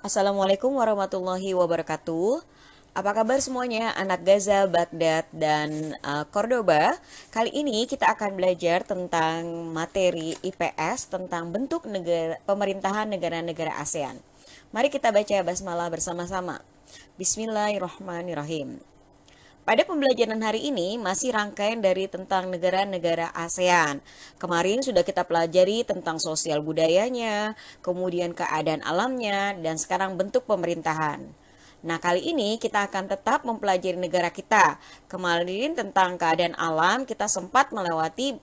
Assalamualaikum warahmatullahi wabarakatuh. Apa kabar semuanya, anak Gaza, Baghdad, dan Cordoba? Kali ini kita akan belajar tentang materi IPS tentang bentuk pemerintahan negara-negara ASEAN. Mari kita baca basmalah bersama-sama. Bismillahirrahmanirrahim. Pada pembelajaran hari ini masih rangkaian dari tentang negara-negara ASEAN. Kemarin sudah kita pelajari tentang sosial budayanya, kemudian keadaan alamnya, dan sekarang bentuk pemerintahan. Nah, kali ini kita akan tetap mempelajari negara kita. Kemarin tentang keadaan alam kita sempat melewati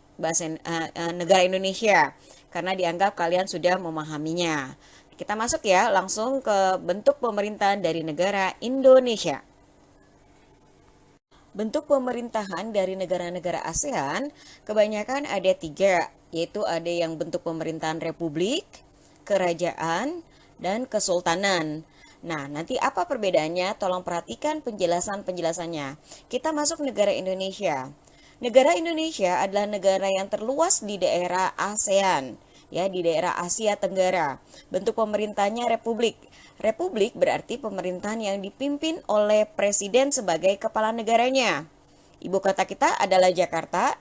negara Indonesia karena dianggap kalian sudah memahaminya. Kita masuk ya langsung ke bentuk pemerintahan dari negara Indonesia. Bentuk pemerintahan dari negara-negara ASEAN kebanyakan ada tiga, yaitu ada yang bentuk pemerintahan republik, kerajaan, dan kesultanan. Nah, nanti apa perbedaannya? Tolong perhatikan penjelasannya. Kita masuk negara Indonesia. Negara Indonesia adalah negara yang terluas di daerah ASEAN, ya, di daerah Asia Tenggara. Bentuk pemerintahnya republik. Republik berarti pemerintahan yang dipimpin oleh presiden sebagai kepala negaranya. Ibu kota kita adalah Jakarta.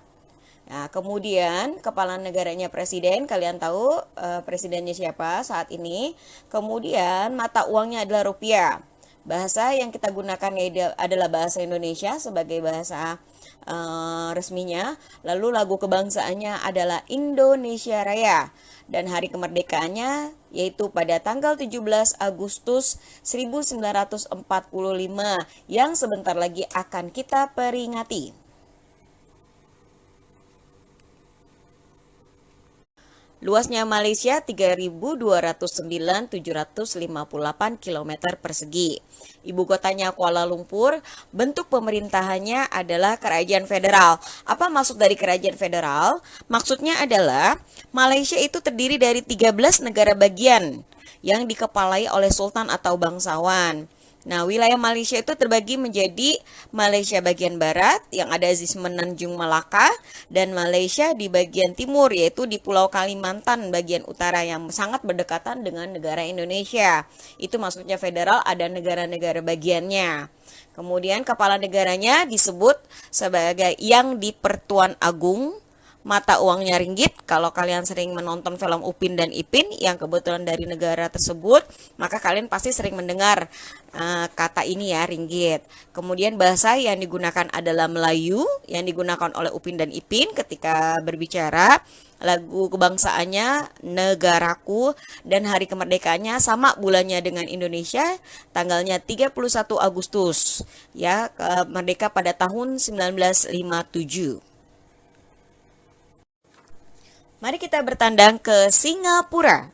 Nah, kemudian kepala negaranya presiden, kalian tahu presidennya siapa saat ini. Kemudian mata uangnya adalah rupiah. Bahasa yang kita gunakan adalah bahasa Indonesia sebagai bahasa resminya. Lalu lagu kebangsaannya adalah Indonesia Raya. Dan hari kemerdekaannya yaitu pada tanggal 17 Agustus 1945 yang sebentar lagi akan kita peringati. Luasnya Malaysia 3.209.758 km persegi. Ibu kotanya Kuala Lumpur. Bentuk pemerintahannya adalah kerajaan federal. Apa maksud dari kerajaan federal? Maksudnya adalah Malaysia itu terdiri dari 13 negara bagian yang dikepalai oleh sultan atau bangsawan. Nah, wilayah Malaysia itu terbagi menjadi Malaysia bagian barat yang ada di Semenanjung Melaka dan Malaysia di bagian timur yaitu di Pulau Kalimantan bagian utara yang sangat berdekatan dengan negara Indonesia. Itu maksudnya federal, ada negara-negara bagiannya. Kemudian kepala negaranya disebut sebagai Yang di-Pertuan Agung. Mata uangnya ringgit. Kalau kalian sering menonton film Upin dan Ipin yang kebetulan dari negara tersebut, maka kalian pasti sering mendengar kata ini ya, ringgit. Kemudian bahasa yang digunakan adalah Melayu yang digunakan oleh Upin dan Ipin ketika berbicara. Lagu kebangsaannya Negaraku dan hari kemerdekaannya sama bulannya dengan Indonesia, tanggalnya 31 Agustus. Ya, merdeka pada tahun 1957. Mari kita bertandang ke Singapura.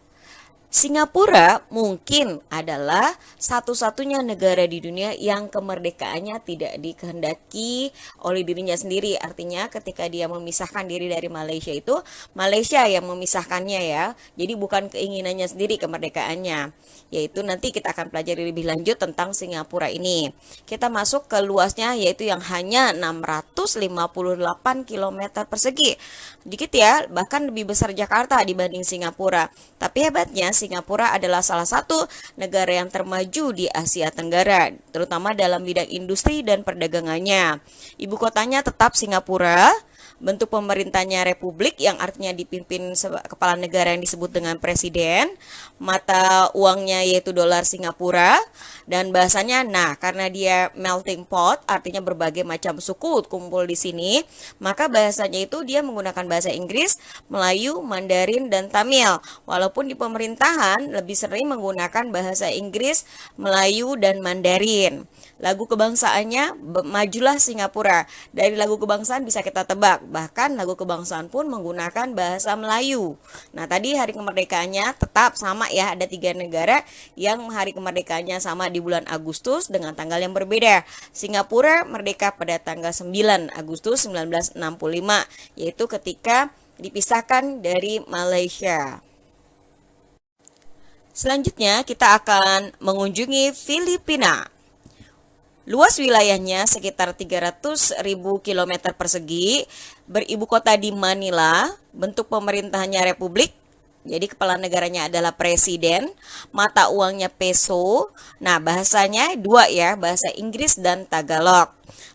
Singapura mungkin adalah satu-satunya negara di dunia yang kemerdekaannya tidak dikehendaki oleh dirinya sendiri. Artinya ketika dia memisahkan diri dari Malaysia itu, Malaysia yang memisahkannya ya. Jadi bukan keinginannya sendiri kemerdekaannya. Yaitu nanti kita akan pelajari lebih lanjut tentang Singapura ini. Kita masuk ke luasnya yaitu yang hanya 658 km persegi. Dikit ya, bahkan lebih besar Jakarta dibanding Singapura. Tapi hebatnya Singapura adalah salah satu negara yang termaju di Asia Tenggara, terutama dalam bidang industri dan perdagangannya. Ibu kotanya tetap Singapura. Bentuk pemerintahnya republik yang artinya dipimpin kepala negara yang disebut dengan presiden. Mata uangnya yaitu dolar Singapura. Dan bahasanya, nah karena dia melting pot, artinya berbagai macam suku kumpul di sini, maka bahasanya itu dia menggunakan bahasa Inggris, Melayu, Mandarin, dan Tamil. Walaupun di pemerintahan lebih sering menggunakan bahasa Inggris, Melayu, dan Mandarin. Lagu kebangsaannya Majulah Singapura. Dari lagu kebangsaan bisa kita tebak, bahkan lagu kebangsaan pun menggunakan bahasa Melayu. Nah, tadi hari kemerdekaannya tetap sama ya, ada 3 negara yang hari kemerdekaannya sama di bulan Agustus dengan tanggal yang berbeda. Singapura merdeka pada tanggal 9 Agustus 1965, yaitu ketika dipisahkan dari Malaysia. Selanjutnya kita akan mengunjungi Filipina. Luas wilayahnya sekitar 300.000 km persegi, beribu kota di Manila, bentuk pemerintahannya republik, Jadi kepala negaranya adalah presiden, mata uangnya peso. Nah, bahasanya dua ya, bahasa Inggris dan Tagalog.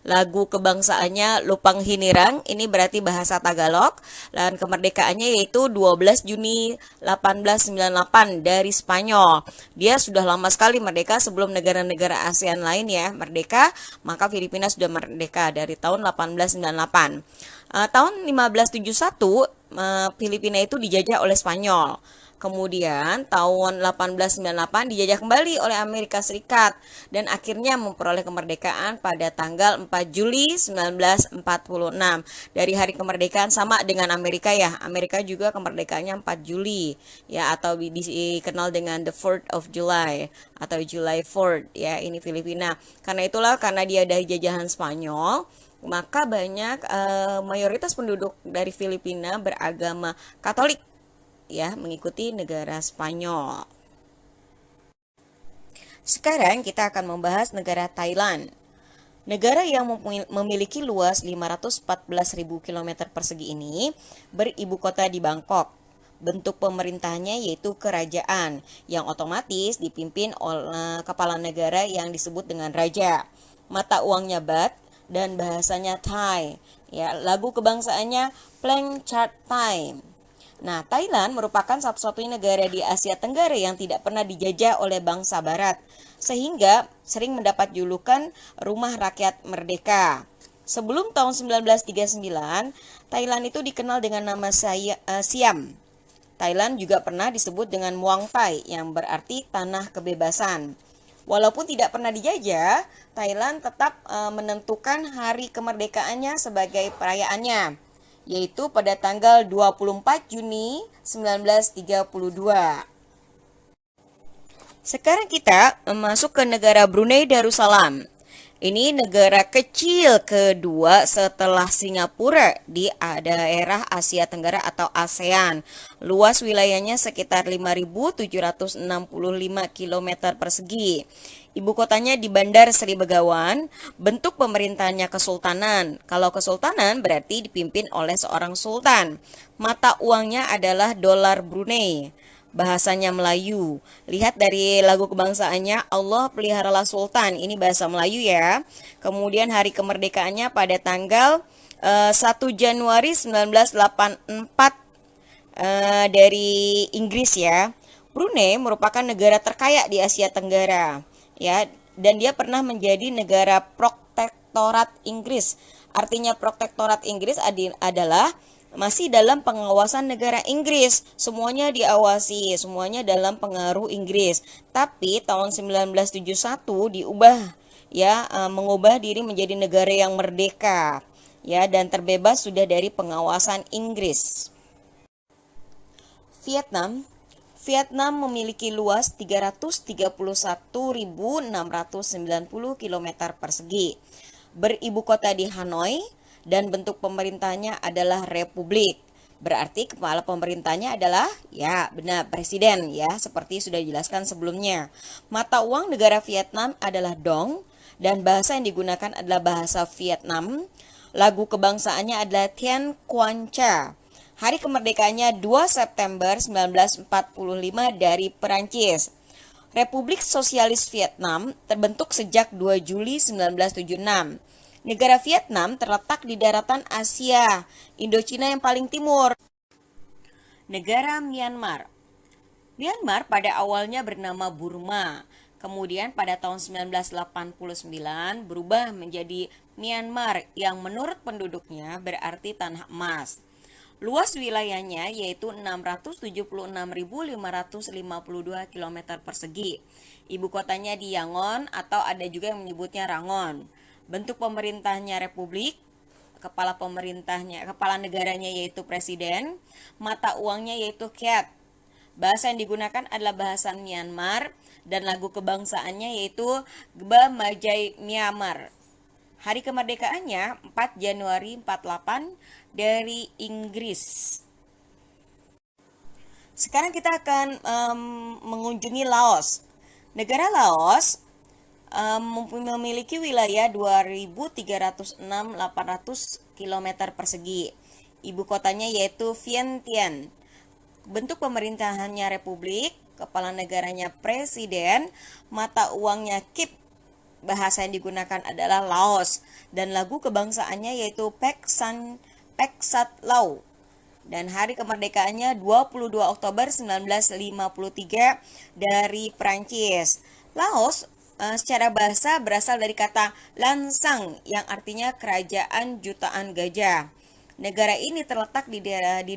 Lagu kebangsaannya Lupang Hinirang, ini berarti bahasa Tagalog. Dan kemerdekaannya yaitu 12 Juni 1898 dari Spanyol. Dia sudah lama sekali merdeka sebelum negara-negara ASEAN lain ya merdeka, maka Filipina sudah merdeka dari tahun 1898. Tahun 1571 Filipina itu dijajah oleh Spanyol. Kemudian tahun 1898 dijajah kembali oleh Amerika Serikat dan akhirnya memperoleh kemerdekaan pada tanggal 4 Juli 1946. Dari hari kemerdekaan sama dengan Amerika ya. Amerika juga kemerdekaannya 4 Juli ya, atau dikenal dengan the 4th of July atau July 4th ya, ini Filipina. Karena itulah, karena dia dari jajahan Spanyol, maka banyak mayoritas penduduk dari Filipina beragama Katolik ya, mengikuti negara Spanyol. Sekarang kita akan membahas negara Thailand. Negara yang memiliki luas 514.000 km persegi ini beribu kota di Bangkok. Bentuk pemerintahnya yaitu kerajaan yang otomatis dipimpin oleh kepala negara yang disebut dengan raja. Mata uangnya baht dan bahasanya Thai. Ya, lagu kebangsaannya Plang Chart Time. Nah, Thailand merupakan satu-satunya negara di Asia Tenggara yang tidak pernah dijajah oleh bangsa barat, sehingga sering mendapat julukan rumah rakyat merdeka. Sebelum tahun 1939, Thailand itu dikenal dengan nama Siam. Thailand juga pernah disebut dengan Muang Thai yang berarti tanah kebebasan. Walaupun tidak pernah dijajah, Thailand tetap menentukan hari kemerdekaannya sebagai perayaannya, yaitu pada tanggal 24 Juni 1932. Sekarang kita masuk ke negara Brunei Darussalam. Ini negara kecil kedua setelah Singapura di daerah Asia Tenggara atau ASEAN. Luas wilayahnya sekitar 5.765 km persegi. Ibu kotanya di Bandar Seri Begawan. Bentuk pemerintahannya kesultanan. Kalau kesultanan berarti dipimpin oleh seorang sultan. Mata uangnya adalah dolar Brunei. Bahasanya Melayu. Lihat dari lagu kebangsaannya, Allah peliharalah Sultan. Ini bahasa Melayu ya. Kemudian hari kemerdekaannya pada tanggal 1 Januari 1984 dari Inggris ya. Brunei merupakan negara terkaya di Asia Tenggara ya, dan dia pernah menjadi negara protektorat Inggris. Artinya protektorat Inggris adalah masih dalam pengawasan negara Inggris. Semuanya diawasi, semuanya dalam pengaruh Inggris. Tapi tahun 1971 diubah ya, mengubah diri menjadi negara yang merdeka ya, dan terbebas sudah dari pengawasan Inggris. Vietnam memiliki luas 331.690 km persegi. Beribu kota di Hanoi dan bentuk pemerintahnya adalah republik. Berarti kepala pemerintahnya adalah ya benar presiden ya, seperti sudah dijelaskan sebelumnya. Mata uang negara Vietnam adalah dong dan bahasa yang digunakan adalah bahasa Vietnam. Lagu kebangsaannya adalah Tien Quan Cha. Hari kemerdekaannya 2 September 1945 dari Perancis. Republik Sosialis Vietnam terbentuk sejak 2 Juli 1976. Negara Vietnam terletak di daratan Asia Indochina yang paling timur. Negara Myanmar. Myanmar pada awalnya bernama Burma. Kemudian pada tahun 1989 berubah menjadi Myanmar yang menurut penduduknya berarti tanah emas. Luas wilayahnya yaitu 676.552 km persegi. Ibu kotanya di Yangon atau ada juga yang menyebutnya Rangon. Bentuk pemerintahnya republik, kepala negaranya yaitu presiden, mata uangnya yaitu kyat. Bahasa yang digunakan adalah bahasa Myanmar dan lagu kebangsaannya yaitu Gba Majai Myanmar. Hari kemerdekaannya 4 Januari 48 dari Inggris. Sekarang kita akan mengunjungi Laos. Negara Laos memiliki wilayah 2.306.800 km persegi. Ibu kotanya yaitu Vientiane. bentuk pemerintahannya republik, kepala negaranya presiden, mata uangnya kip, bahasa yang digunakan adalah Laos, dan lagu kebangsaannya yaitu Peksat Lao. Dan hari kemerdekaannya 22 Oktober 1953 dari Prancis. Laos secara bahasa berasal dari kata Lansang yang artinya kerajaan jutaan gajah. Negara ini terletak di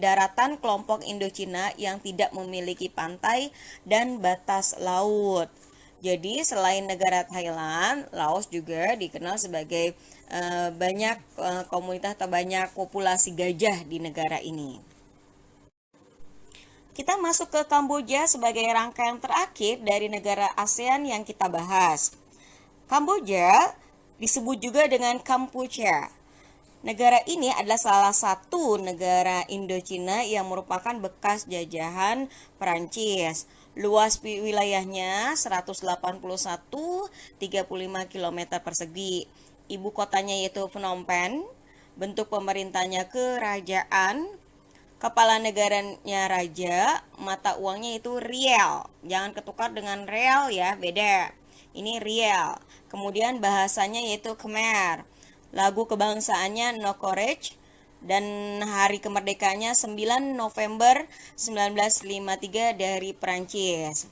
daratan kelompok Indochina yang tidak memiliki pantai dan batas laut. Jadi selain negara Thailand, Laos juga dikenal sebagai banyak komunitas atau banyak populasi gajah di negara ini. Kita masuk ke Kamboja sebagai rangkaian terakhir dari negara ASEAN yang kita bahas. Kamboja disebut juga dengan Kampuchea. Negara ini adalah salah satu negara Indochina yang merupakan bekas jajahan Perancis. Luas wilayahnya 181,35 km persegi. Ibu kotanya yaitu Phnom Penh. Bentuk pemerintahnya kerajaan. Kepala negaranya raja. Mata uangnya itu riel. Jangan ketukar dengan real ya, beda. Ini riel. Kemudian bahasanya yaitu Khmer. Lagu kebangsaannya Nokorech. Dan hari kemerdekaannya 9 November 1953 dari Prancis.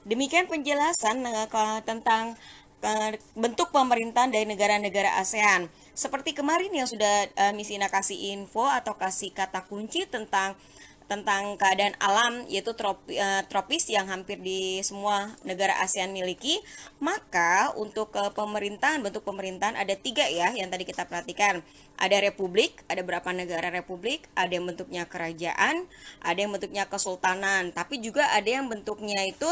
Demikian penjelasan tentang bentuk pemerintahan dari negara-negara ASEAN. Seperti kemarin yang sudah Miss Ina kasih info atau kasih kata kunci tentang keadaan alam, yaitu tropis yang hampir di semua negara ASEAN miliki. Maka untuk bentuk pemerintahan ada 3 ya yang tadi kita perhatikan. Ada republik, ada beberapa negara republik, ada yang bentuknya kerajaan, ada yang bentuknya kesultanan, tapi juga ada yang bentuknya itu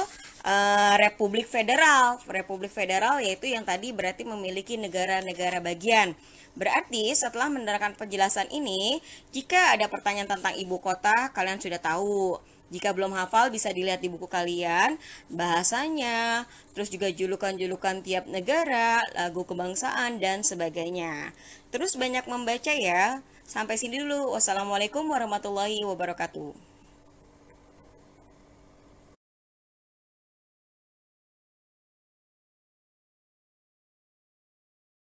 republik federal. Republik federal yaitu yang tadi berarti memiliki negara-negara bagian. Berarti setelah mendengarkan penjelasan ini, jika ada pertanyaan tentang ibu kota, kalian sudah tahu. Jika belum hafal, bisa dilihat di buku kalian, bahasanya, terus juga julukan-julukan tiap negara, lagu kebangsaan, dan sebagainya. Terus banyak membaca ya. Sampai sini dulu. Wassalamualaikum warahmatullahi wabarakatuh.